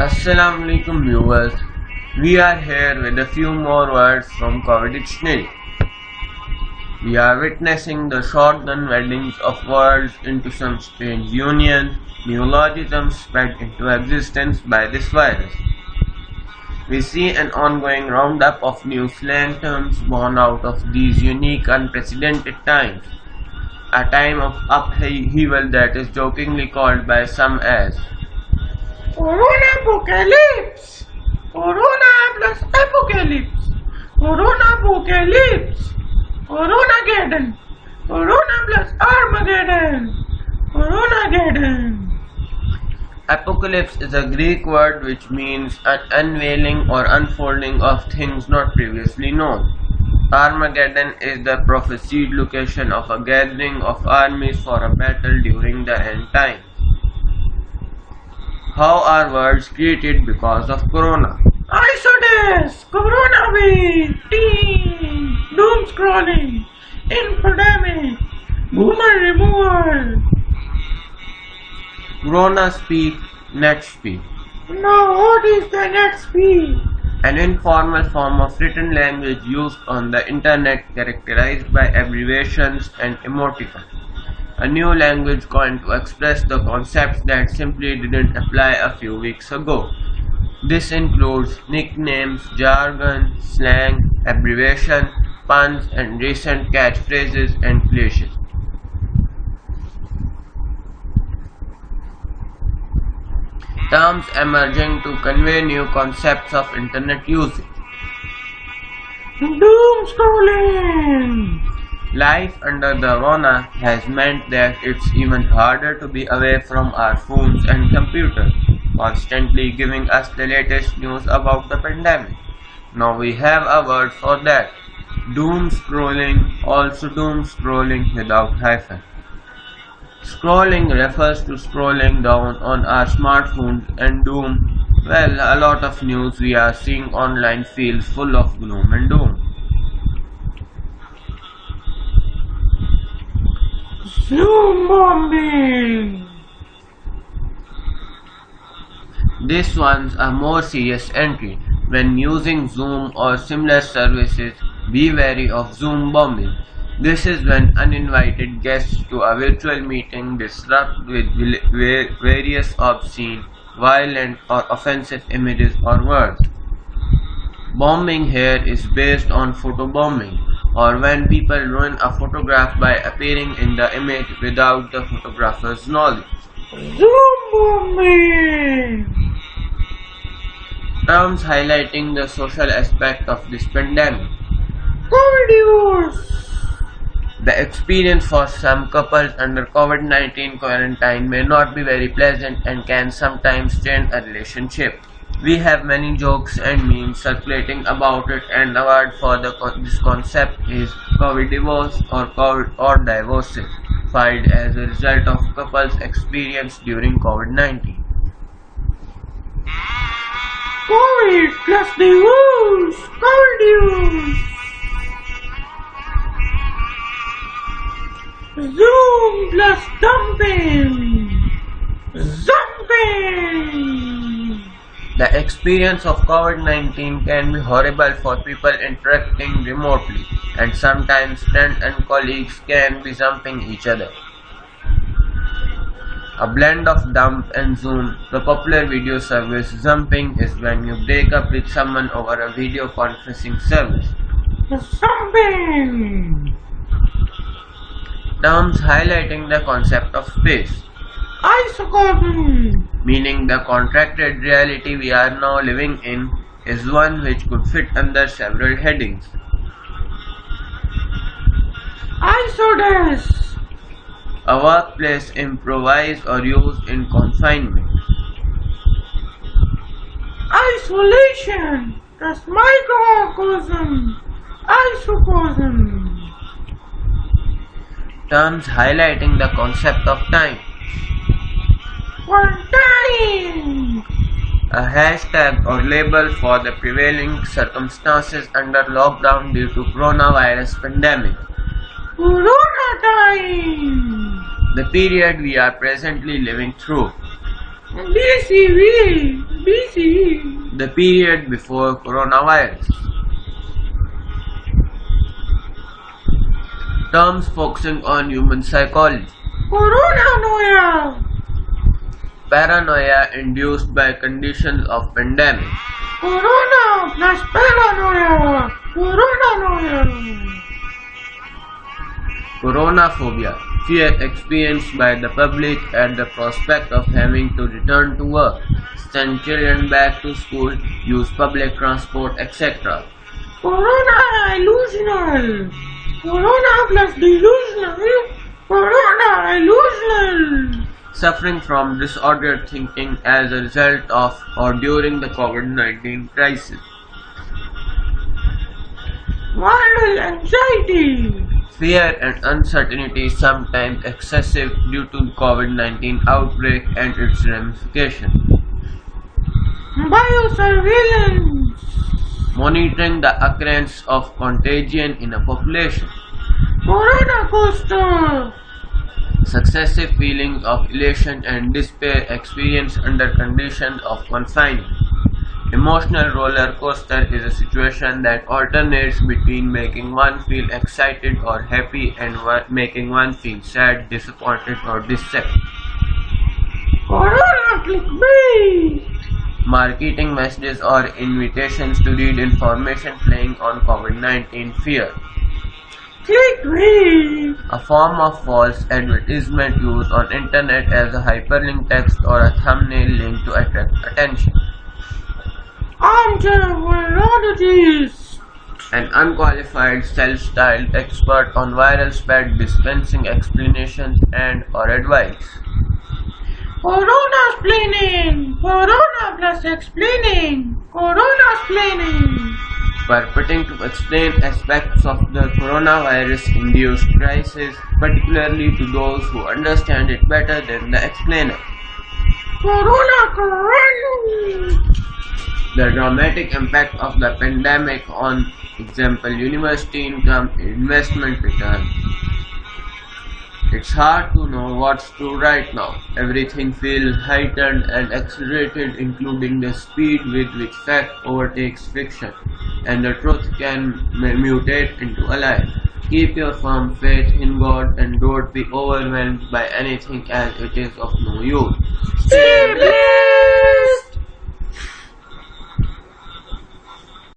Assalamu alaikum viewers, we are here with a few more words from COVIDICTIONARY. We are witnessing the shotgun weddings of words into some strange union, neologisms spread into existence by this virus. We see an ongoing roundup of new slang terms born out of these unique, unprecedented times. A time of upheaval that is jokingly called by some as Coronapocalypse! Corona plus apocalypse! Coronapocalypse! Coronageddon! Corona plus Armageddon! Coronageddon! Apocalypse is a Greek word which means an unveiling or unfolding of things not previously known. Armageddon is the prophesied location of a gathering of armies for a battle during the end times. How are words created because of Corona? Isodes! Coronawave! Teen! Doom scrolling! Infodemic! Boomer removal! Coronaspeak, Netspeak. Now what is the Netspeak? An informal form of written language used on the internet characterized by abbreviations and emoticons. A new language coined to express the concepts that simply didn't apply a few weeks ago. This includes nicknames, jargon, slang, abbreviation, puns, and recent catchphrases and cliches. Terms emerging to convey new concepts of internet usage. Doom scrolling! Life under the Rona has meant that it's even harder to be away from our phones and computers, constantly giving us the latest news about the pandemic. Now we have a word for that. Doom scrolling, also doom scrolling without hyphen. Scrolling refers to scrolling down on our smartphones, and doom, well, a lot of news we are seeing online feels full of gloom and doom. Zoom bombing! This one's a more serious entry. When using Zoom or similar services, be wary of Zoom bombing. This is when uninvited guests to a virtual meeting disrupt with various obscene, violent, or offensive images or words. Bombing here is based on photobombing, or when people ruin a photograph by appearing in the image without the photographer's knowledge. Zoom bombing! Terms highlighting the social aspect of this pandemic. Covidios! The experience for some couples under COVID-19 quarantine may not be very pleasant and can sometimes strain a relationship. We have many jokes and memes circulating about it, and the word for this concept is Covidivorce or divorcified as a result of couples' experience during COVID-19. Covid plus divorce! Covidios! Zoom plus dumping! Zumping! The experience of COVID-19 can be horrible for people interacting remotely, and sometimes friends and colleagues can be zumping each other. A blend of dump and zoom. The popular video service zumping is when you break up with someone over a video conferencing service. Zumping! Terms highlighting the concept of space. ISOCON! Meaning the contracted reality we are now living in is one which could fit under several headings. Isodes! A workplace improvised or used in confinement. Isolation! That's microcosm! Isocosm! Terms highlighting the concept of time. Quarantine! A hashtag or label for the prevailing circumstances under lockdown due to coronavirus pandemic. Corona time! The period we are presently living through. BCV! the period before coronavirus. Terms focusing on human psychology. Coronanoia. Paranoia induced by conditions of pandemic. Corona plus paranoia. Coronanoia. Coronaphobia, fear experienced by the public at the prospect of having to return to work, send children back to school, use public transport, etc. Corona illusional. Corona plus delusional. Corona illusional. Suffering from disordered thinking as a result of or during the COVID-19 crisis. Viral anxiety. Fear and uncertainty, sometimes excessive due to COVID-19 outbreak and its ramifications. Biosurveillance. Monitoring the occurrence of contagion in a population. Corona coaster. Successive feelings of elation and despair experienced under conditions of confinement. Emotional roller coaster is a situation that alternates between making one feel excited or happy and making one feel sad, disappointed or dissect. Corona clickbait. Marketing messages or invitations to read information playing on COVID-19 fear. Clickbait. A form of false advertisement used on internet as a hyperlink text or a thumbnail link to attract attention. Armchair virologist. An unqualified self-styled expert on viral spread dispensing explanations and or advice. Corona-splaining. Corona plus explaining. Corona-splaining. Purporting to explain aspects of the coronavirus-induced crisis, particularly to those who understand it better than the explainer. Corona. The dramatic impact of the pandemic on, example, university income, investment return. It's hard to know what's true right now. Everything feels heightened and accelerated, including the speed with which fact overtakes fiction, and the truth can mutate into a lie. Keep your firm faith in God and don't be overwhelmed by anything as it is of no use. Stay blessed.